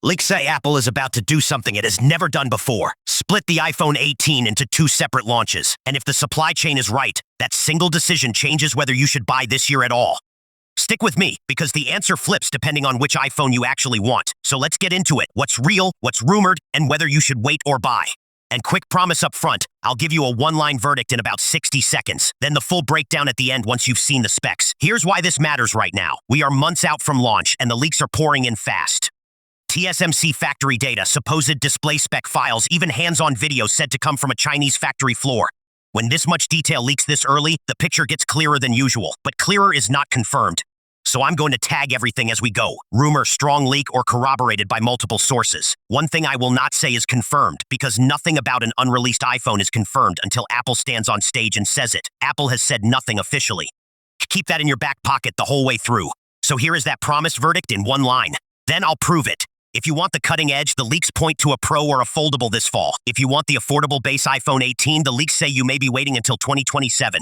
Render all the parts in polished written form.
Leaks say Apple is about to do something it has never done before. Split the iPhone 18 into two separate launches. And if the supply chain is right, that single decision changes whether you should buy this year at all. Stick with me, because the answer flips depending on which iPhone you actually want. So let's get into it. What's real, what's rumored, and whether you should wait or buy. And quick promise up front, I'll give you a one-line verdict in about 60 seconds. Then the full breakdown at the end once you've seen the specs. Here's why this matters right now. We are months out from launch, and the leaks are pouring in fast. TSMC factory data, supposed display spec files, even hands-on video said to come from a Chinese factory floor. When this much detail leaks this early, the picture gets clearer than usual, but clearer is not confirmed. So I'm going to tag everything as we go. Rumor, strong leak, or corroborated by multiple sources. One thing I will not say is confirmed, because nothing about an unreleased iPhone is confirmed until Apple stands on stage and says it. Apple has said nothing officially. Keep that in your back pocket the whole way through. So here is that promised verdict in one line. Then I'll prove it. If you want the cutting edge, the leaks point to a Pro or a foldable this fall. If you want the affordable base iPhone 18, the leaks say you may be waiting until 2027.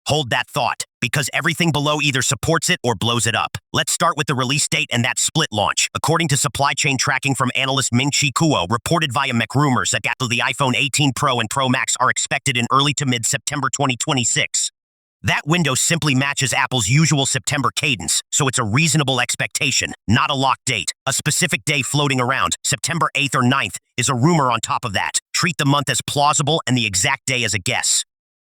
Hold that thought, because everything below either supports it or blows it up. Let's start with the release date and that split launch. According to supply chain tracking from analyst Ming-Chi Kuo, reported via MacRumors, that the iPhone 18 Pro and Pro Max are expected in early to mid-September 2026. That window simply matches Apple's usual September cadence, so it's a reasonable expectation, not a locked date. A specific day floating around, September 8th or 9th, is a rumor on top of that. Treat the month as plausible and the exact day as a guess.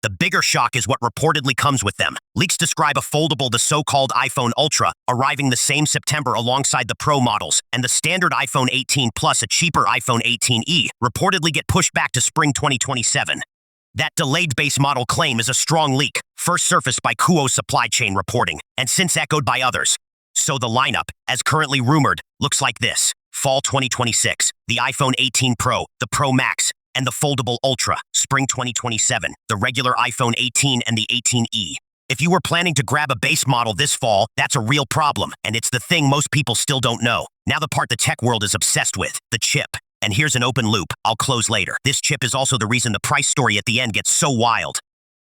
The bigger shock is what reportedly comes with them. Leaks describe a foldable, the so-called iPhone Ultra, arriving the same September alongside the Pro models, and the standard iPhone 18 Plus, a cheaper iPhone 18e, reportedly get pushed back to spring 2027. That delayed base model claim is a strong leak, first surfaced by Kuo's supply chain reporting, and since echoed by others. So the lineup, as currently rumored, looks like this. Fall 2026, the iPhone 18 Pro, the Pro Max, and the foldable Ultra. Spring 2027, the regular iPhone 18 and the 18e. If you were planning to grab a base model this fall, that's a real problem, and it's the thing most people still don't know. Now the part the tech world is obsessed with, the chip. And here's an open loop I'll close later. This chip is also the reason the price story at the end gets so wild.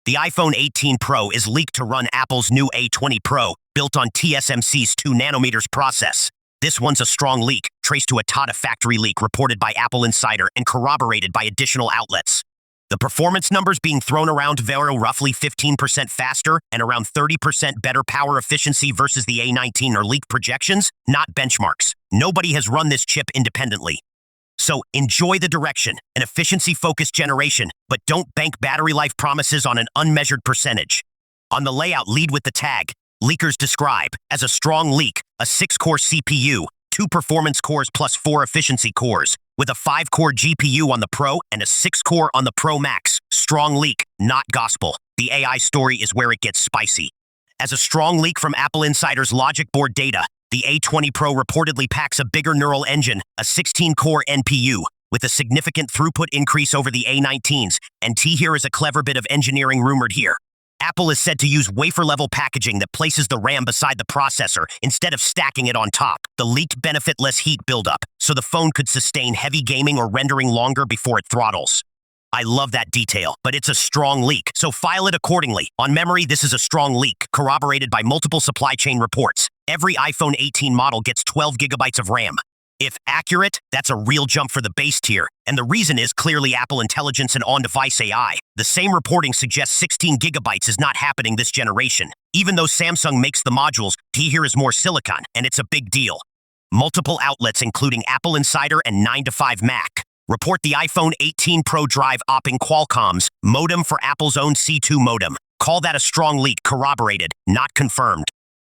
The iPhone 18 Pro is leaked to run Apple's new A20 Pro, built on TSMC's 2nm process. This one's a strong leak, traced to a Tata factory leak reported by Apple Insider and corroborated by additional outlets. The performance numbers being thrown around vary roughly 15% faster and around 30% better power efficiency versus the A19 are leaked projections, not benchmarks. Nobody has run this chip independently. So enjoy the direction, an efficiency-focused generation, but don't bank battery life promises on an unmeasured percentage. On the layout, lead with the tag. Leakers describe as a strong leak, a 6-core CPU, 2 performance cores plus 4 efficiency cores, with a 5-core GPU on the Pro and a 6-core on the Pro Max. Strong leak, not gospel. The AI story is where it gets spicy. As a strong leak from Apple Insider's logic board data, the A20 Pro reportedly packs a bigger neural engine, a 16-core NPU, with a significant throughput increase over the A19s, and here is a clever bit of engineering rumored here. Apple is said to use wafer-level packaging that places the RAM beside the processor instead of stacking it on top. The leaked benefit less heat buildup, so the phone could sustain heavy gaming or rendering longer before it throttles. I love that detail, but it's a strong leak, so file it accordingly. On memory, this is a strong leak, corroborated by multiple supply chain reports. Every iPhone 18 model gets 12 gigabytes of RAM. If accurate, that's a real jump for the base tier, and the reason is clearly Apple Intelligence and on-device AI. The same reporting suggests 16 gigabytes is not happening this generation. Even though Samsung makes the modules, here is more silicon, and it's a big deal. Multiple outlets, including Apple Insider and 9to5Mac, report the iPhone 18 Pro drive opping Qualcomm's modem for Apple's own C2 modem. Call that a strong leak, corroborated, not confirmed.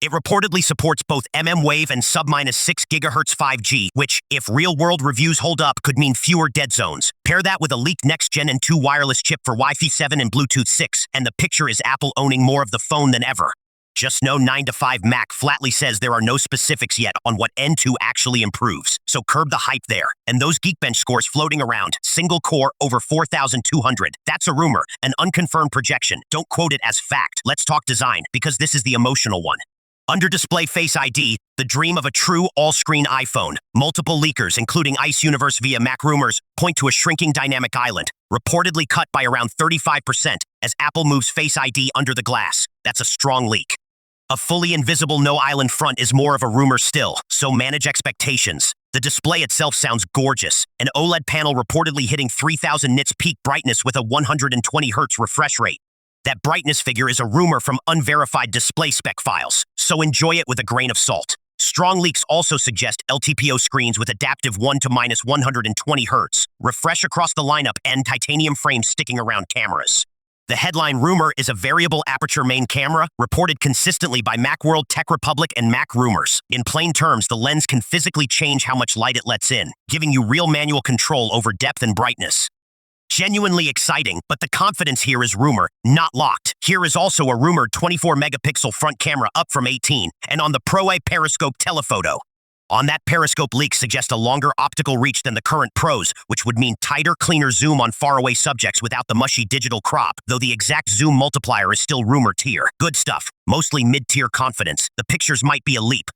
It reportedly supports both mmWave and sub-6 GHz 5G, which, if real-world reviews hold up, could mean fewer dead zones. Pair that with a leaked next-gen and 2 wireless chip for Wi-Fi 7 and Bluetooth 6, and the picture is Apple owning more of the phone than ever. Just know 9to5Mac flatly says there are no specifics yet on what N2 actually improves, so curb the hype there. And those Geekbench scores floating around, single core over 4,200. That's a rumor, an unconfirmed projection. Don't quote it as fact. Let's talk design, because this is the emotional one. Under display Face ID, the dream of a true all-screen iPhone. Multiple leakers, including Ice Universe via MacRumors, point to a shrinking dynamic island, reportedly cut by around 35% as Apple moves Face ID under the glass. That's a strong leak. A fully invisible no-island front is more of a rumor still, so manage expectations. The display itself sounds gorgeous, an OLED panel reportedly hitting 3000 nits peak brightness with a 120 Hz refresh rate. That brightness figure is a rumor from unverified display spec files, so enjoy it with a grain of salt. Strong leaks also suggest LTPO screens with adaptive 1 to -120 Hz, refresh across the lineup, and titanium frames sticking around cameras. The headline rumor is a variable aperture main camera, reported consistently by Macworld, Tech Republic, and Mac Rumors. In plain terms, the lens can physically change how much light it lets in, giving you real manual control over depth and brightness. Genuinely exciting, but the confidence here is rumor, not locked. Here is also a rumored 24-megapixel front camera up from 18, and on the Pro A periscope telephoto. On that periscope, leaks suggest a longer optical reach than the current Pros, which would mean tighter, cleaner zoom on faraway subjects without the mushy digital crop, though the exact zoom multiplier is still rumor tier. Good stuff, mostly mid-tier confidence. The pictures might be a leap.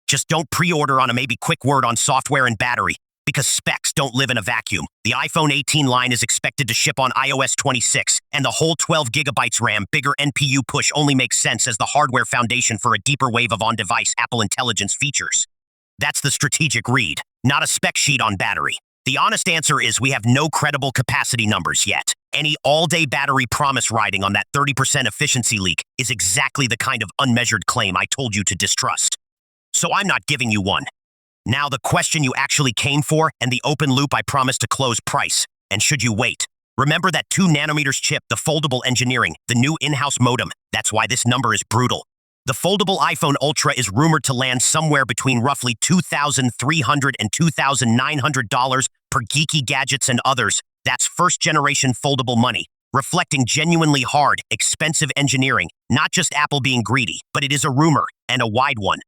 Just don't pre-order on a maybe quick word on software and battery, because specs don't live in a vacuum. The iPhone 18 line is expected to ship on iOS 26, and the whole 12 GB RAM, bigger NPU push only makes sense as the hardware foundation for a deeper wave of on-device Apple Intelligence features. That's the strategic read, not a spec sheet on battery. The honest answer is we have no credible capacity numbers yet. Any all-day battery promise riding on that 30% efficiency leak is exactly the kind of unmeasured claim I told you to distrust. So I'm not giving you one. Now the question you actually came for, and the open loop I promised to close: price. And should you wait? Remember that 2 nanometers chip, the foldable engineering, the new in-house modem. That's why this number is brutal. The foldable iPhone Ultra is rumored to land somewhere between roughly $2,300 and $2,900 per Geeky Gadgets and others. That's first-generation foldable money, reflecting genuinely hard, expensive engineering, not just Apple being greedy, but it is a rumor, and a wide one.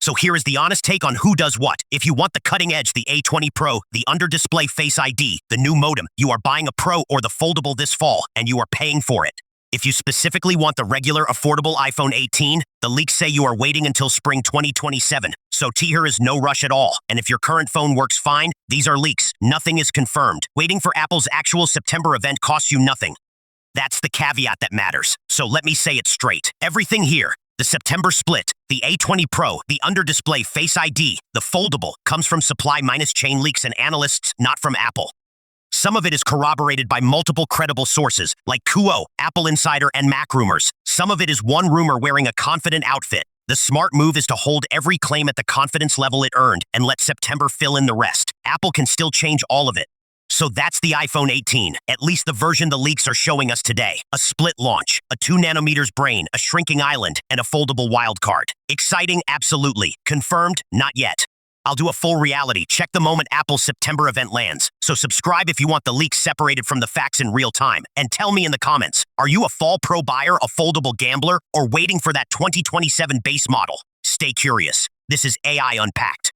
So here is the honest take on who does what. If you want the cutting edge, the A20 Pro, the under-display Face ID, the new modem, you are buying a Pro or the foldable this fall, and you are paying for it. If you specifically want the regular, affordable iPhone 18, the leaks say you are waiting until spring 2027. So here is no rush at all. And if your current phone works fine, these are leaks. Nothing is confirmed. Waiting for Apple's actual September event costs you nothing. That's the caveat that matters. So let me say it straight. Everything here, the September split, the A20 Pro, the under-display Face ID, the foldable, comes from supply minus chain leaks and analysts, not from Apple. Some of it is corroborated by multiple credible sources, like Kuo, Apple Insider, and Mac Rumors. Some of it is one rumor wearing a confident outfit. The smart move is to hold every claim at the confidence level it earned and let September fill in the rest. Apple can still change all of it. So that's the iPhone 18, at least the version the leaks are showing us today. A split launch, a 2 nanometers brain, a shrinking island, and a foldable wildcard. Exciting? Absolutely. Confirmed? Not yet. I'll do a full reality check the moment Apple's September event lands. So subscribe if you want the leaks separated from the facts in real time. And tell me in the comments, are you a Fall Pro buyer, a foldable gambler, or waiting for that 2027 base model? Stay curious. This is AI Unpacked.